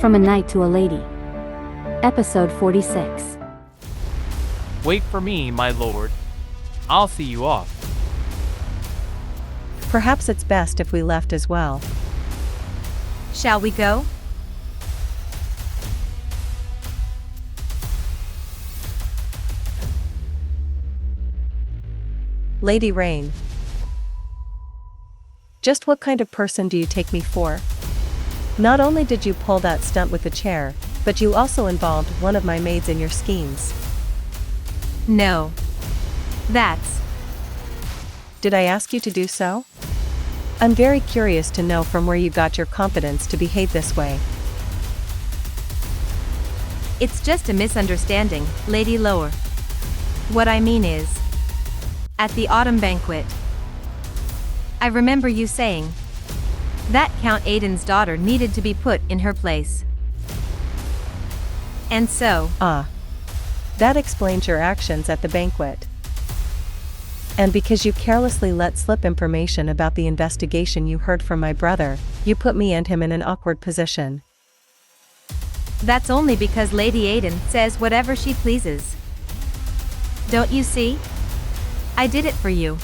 From a Knight to a Lady. Episode 46. Wait for me, my lord. I'll see you off. Perhaps it's best if we left as well. Shall we go? Lady Rein. Just what kind of person do you take me for? Not only did you pull that stunt with the chair, but you also involved one of my maids in your schemes. No. That's... Did I ask you to do so? I'm very curious to know from where you got your confidence to behave this way. It's just a misunderstanding, Lady Loer. What I mean is... At the autumn banquet, I remember you saying that Count Aydin's daughter needed to be put in her place. And so... That explains your actions at the banquet. And because you carelessly let slip information about the investigation you heard from my brother, you put me and him in an awkward position. That's only because Lady Aydin says whatever she pleases. Don't you see? I did it for you.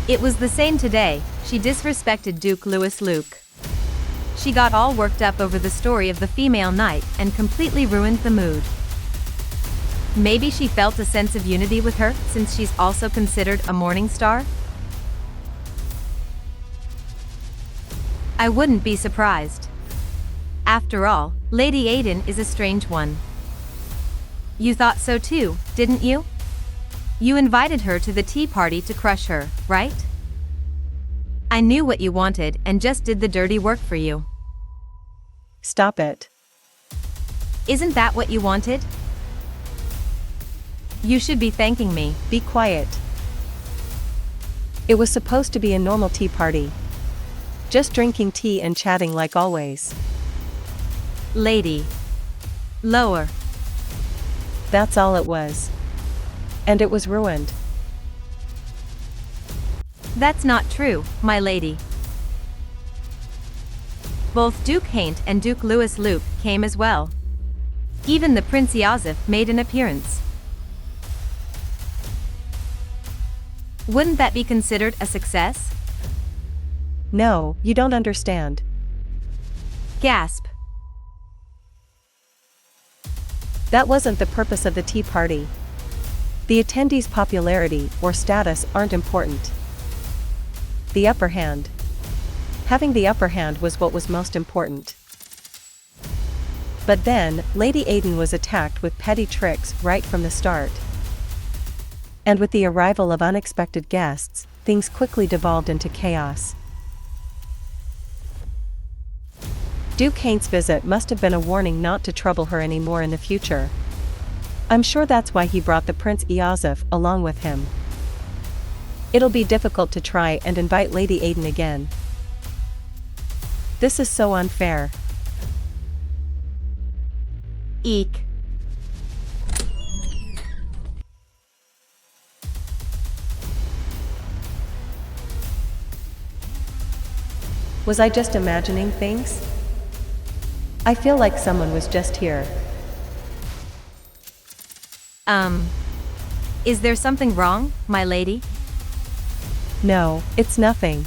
It was the same today. She disrespected Duke Louis Luke. She got all worked up over the story of the female knight and completely ruined the mood. Maybe she felt a sense of unity with her since she's also considered a morning star? I wouldn't be surprised. After all, Lady Aydin is a strange one. You thought so too, didn't you? You invited her to the tea party to crush her, right? I knew what you wanted and just did the dirty work for you. Stop it. Isn't that what you wanted? You should be thanking me. Be quiet. It was supposed to be a normal tea party. Just drinking tea and chatting like always. Lady Loer. That's all it was. And it was ruined. That's not true, my lady. Both Duke Haint and Duke Louis Luke came as well. Even the Prince Iosif made an appearance. Wouldn't that be considered a success? No, you don't understand. Gasp. That wasn't the purpose of the tea party. The attendees' popularity or status aren't important. The upper hand. Having the upper hand was what was most important. But then, Lady Aydin was attacked with petty tricks right from the start. And with the arrival of unexpected guests, things quickly devolved into chaos. Duke Haint's visit must have been a warning not to trouble her anymore in the future. I'm sure that's why he brought the Prince Iosif along with him. It'll be difficult to try and invite Lady Aydin again. This is so unfair. Eek. Was I just imagining things? I feel like someone was just here. Is there something wrong, my lady? No, it's nothing.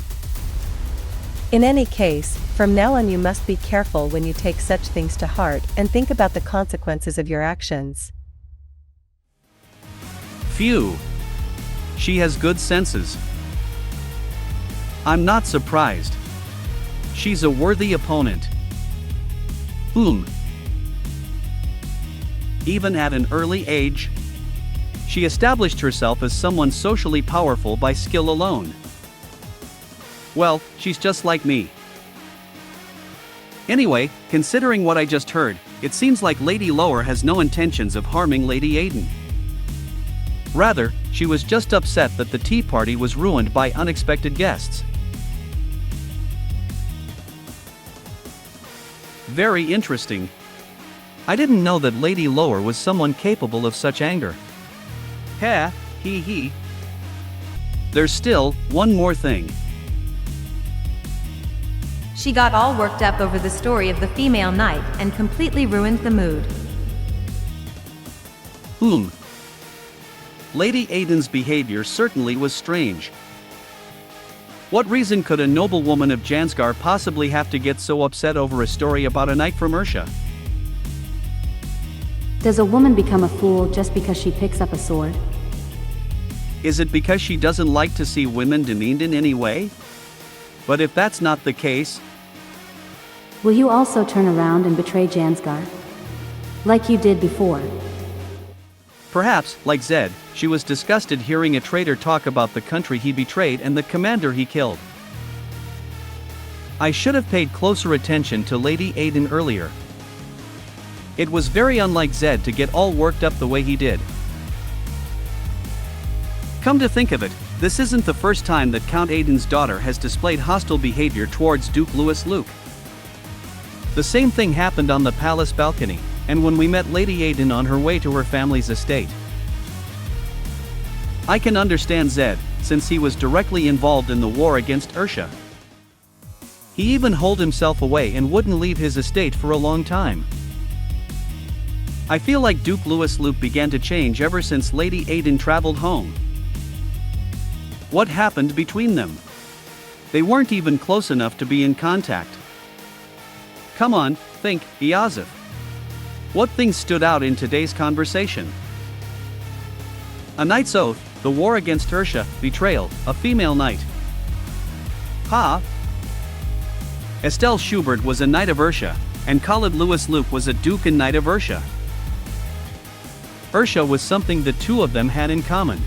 In any case, from now on you must be careful when you take such things to heart and think about the consequences of your actions. Phew. She has good senses. I'm not surprised. She's a worthy opponent. Even at an early age, she established herself as someone socially powerful by skill alone. Well, she's just like me. Anyway, considering what I just heard, it seems like Lady Loer has no intentions of harming Lady Aydin. Rather, she was just upset that the tea party was ruined by unexpected guests. Very interesting. I didn't know that Lady Loer was someone capable of such anger. Ha, he. There's still one more thing. She got all worked up over the story of the female knight and completely ruined the mood. Lady Aydin's behavior certainly was strange. What reason could a noblewoman of Jansgar possibly have to get so upset over a story about a knight from Ursha? Does a woman become a fool just because she picks up a sword? Is it because she doesn't like to see women demeaned in any way? But if that's not the case, Will you also turn around and betray Jansgar? Like you did before. perhaps, like Zed, she was disgusted hearing a traitor talk about the country he betrayed and the commander he killed. I should have paid closer attention to Lady Aydin earlier. It was very unlike Zed to get all worked up the way he did. Come to think of it, this isn't the first time that Count Aydin's daughter has displayed hostile behavior towards Duke Louis Luke. The same thing happened on the palace balcony, and when we met Lady Aydin on her way to her family's estate. I can understand Zed, since he was directly involved in the war against Ursha. He even holed himself away and wouldn't leave his estate for a long time. I feel like Duke Louis Luke began to change ever since Lady Aydin traveled home. What happened between them? They weren't even close enough to be in contact. Come on, think, Iazif. What things stood out in today's conversation? A knight's oath, the war against Ursha, betrayal, a female knight. Estelle Schubert was a knight of Ursha, and Khalid Louis Luke was a duke and knight of Ursha. Ursha was something the two of them had in common.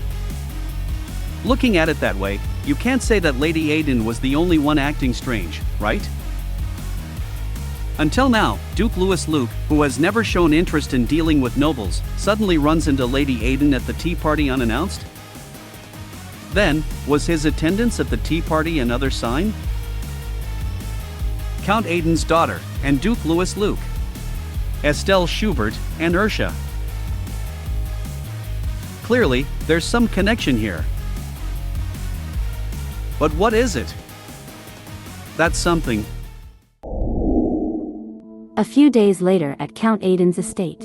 Looking at it that way, you can't say that Lady Aydin was the only one acting strange, right? Until now, Duke Louis Luke, who has never shown interest in dealing with nobles, suddenly runs into Lady Aydin at the tea party unannounced? Then, was his attendance at the tea party another sign? Count Aydin's daughter, and Duke Louis Luke. Estelle Schubert, and Ursha. Clearly, there's some connection here. But what is it? That's something. A few days later at Count Aydin's estate.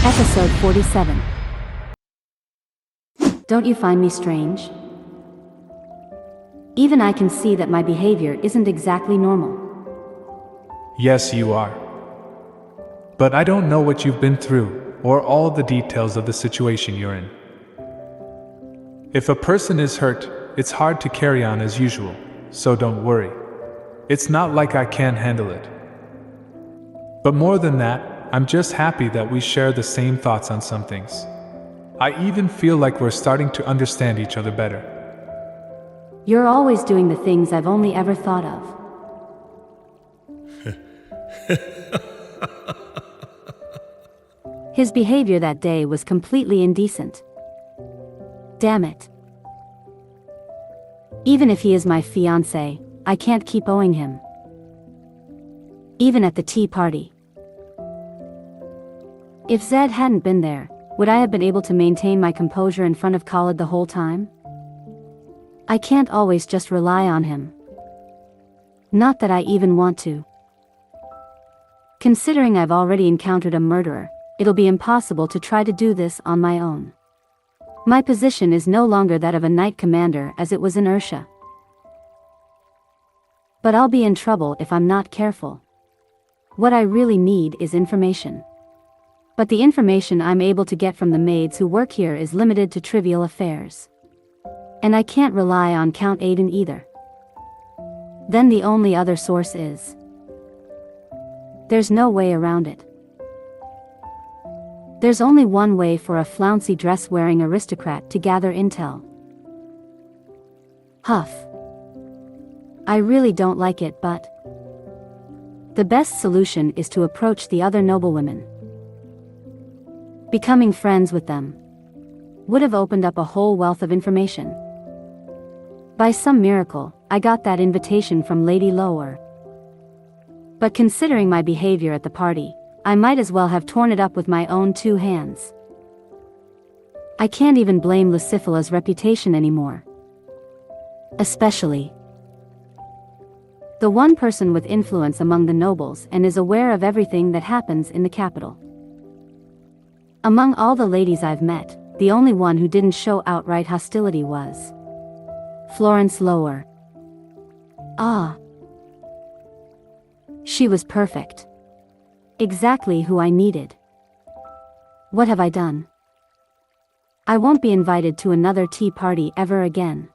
Episode 47. Don't you find me strange? Even I can see that my behavior isn't exactly normal. Yes, you are. But I don't know what you've been through, or all the details of the situation you're in. If a person is hurt, it's hard to carry on as usual, so don't worry. It's not like I can't handle it. But more than that, I'm just happy that we share the same thoughts on some things. I even feel like we're starting to understand each other better. You're always doing the things I've only ever thought of. His behavior that day was completely indecent. Damn it. Even if he is my fiancé, I can't keep owing him. Even at the tea party. If Zed hadn't been there, would I have been able to maintain my composure in front of Khalid the whole time? I can't always just rely on him. Not that I even want to. Considering I've already encountered a murderer, it'll be impossible to try to do this on my own. My position is no longer that of a knight commander as it was in Ursha. But I'll be in trouble if I'm not careful. What I really need is information. But the information I'm able to get from the maids who work here is limited to trivial affairs. And I can't rely on Count Aydin either. Then the only other source is... There's no way around it. There's only one way for a flouncy dress-wearing aristocrat to gather intel. Huff. I really don't like it, but... The best solution is to approach the other noblewomen. Becoming friends with them would have opened up a whole wealth of information. By some miracle, I got that invitation from Lady Loer. But considering my behavior at the party, I might as well have torn it up with my own two hands. I can't even blame Lucifela's reputation anymore. Especially the one person with influence among the nobles and is aware of everything that happens in the capital. Among all the ladies I've met, the only one who didn't show outright hostility was Florence Lower. Ah. She was perfect. Exactly who I needed. What have I done? I won't be invited to another tea party ever again.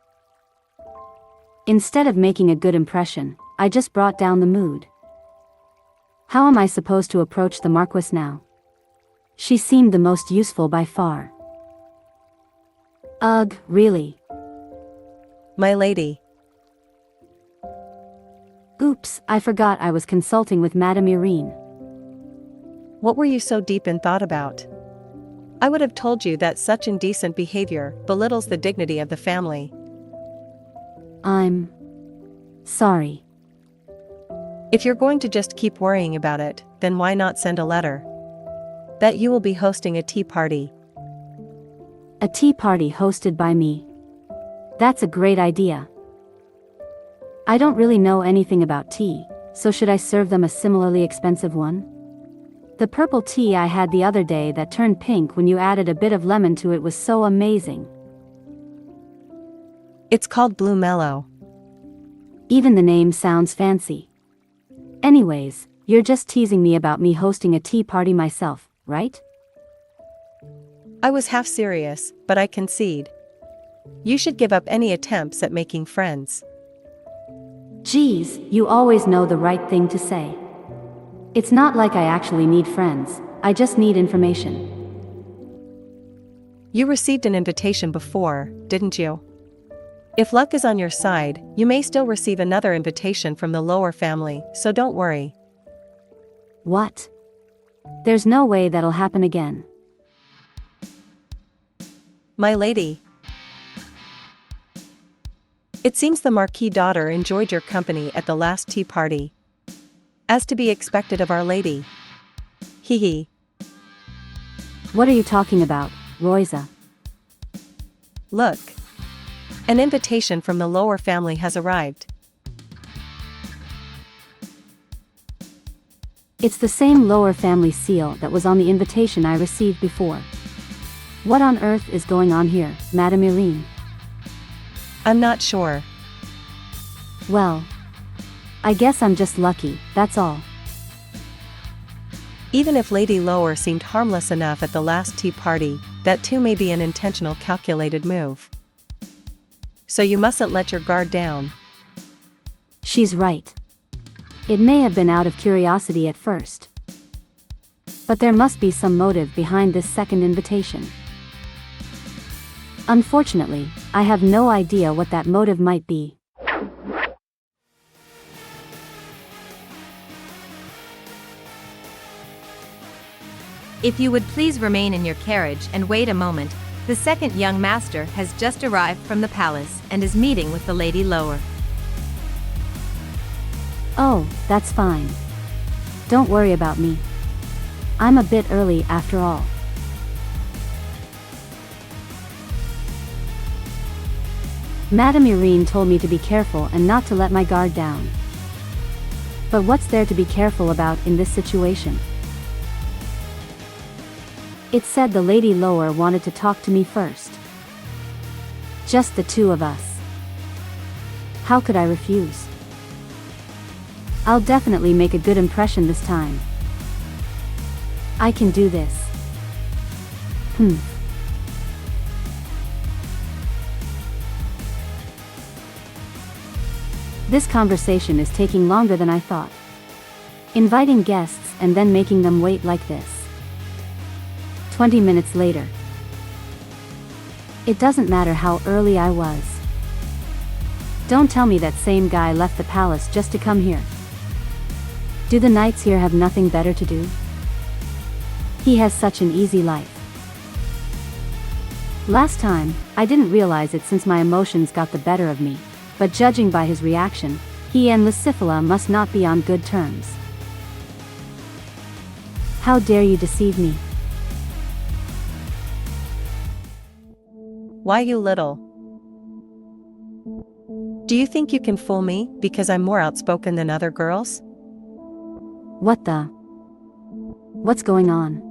Instead of making a good impression, I just brought down the mood. How am I supposed to approach the Marquise now? She seemed the most useful by far. Ugh, really? My lady. Oops, I forgot I was consulting with Madame Irene. What were you so deep in thought about? I would have told you that such indecent behavior belittles the dignity of the family. I'm sorry. If you're going to just keep worrying about it, then why not send a letter? That you will be hosting a tea party. A tea party hosted by me. That's a great idea. I don't really know anything about tea, so should I serve them a similarly expensive one? The purple tea I had the other day that turned pink when you added a bit of lemon to it was so amazing. It's called Blue Mellow. Even the name sounds fancy. Anyways, you're just teasing me about me hosting a tea party myself, right? I was half serious, but I concede. You should give up any attempts at making friends. Geez, you always know the right thing to say. It's not like I actually need friends, I just need information. You received an invitation before, didn't you? If luck is on your side, you may still receive another invitation from the Lower family, so don't worry. What? There's no way that'll happen again. My lady. It seems the Marquis' daughter enjoyed your company at the last tea party. As to be expected of Our Lady. Hee hee. What are you talking about, Roisa? Look. An invitation from the Lower family has arrived. It's the same Lower family seal that was on the invitation I received before. What on earth is going on here, Madame Irene? I'm not sure. Well, I guess I'm just lucky, that's all. Even if Lady Loer seemed harmless enough at the last tea party, that too may be an intentional calculated move. So you mustn't let your guard down. She's right. It may have been out of curiosity at first. But there must be some motive behind this second invitation. Unfortunately, I have no idea what that motive might be. If you would please remain in your carriage and wait a moment, the second young master has just arrived from the palace and is meeting with the Lady Loer. Oh, that's fine. Don't worry about me. I'm a bit early after all. Madame Irene told me to be careful and not to let my guard down. But what's there to be careful about in this situation? It said the Lady Loer wanted to talk to me first. Just the two of us. How could I refuse? I'll definitely make a good impression this time. I can do this. This conversation is taking longer than I thought. Inviting guests and then making them wait like this. 20 minutes later. It doesn't matter how early I was. Don't tell me that same guy left the palace just to come here. Do the knights here have nothing better to do? He has such an easy life. Last time, I didn't realize it since my emotions got the better of me, but judging by his reaction, he and Lucifela must not be on good terms. How dare you deceive me? Why you little? Do you think you can fool me because I'm more outspoken than other girls? What's going on?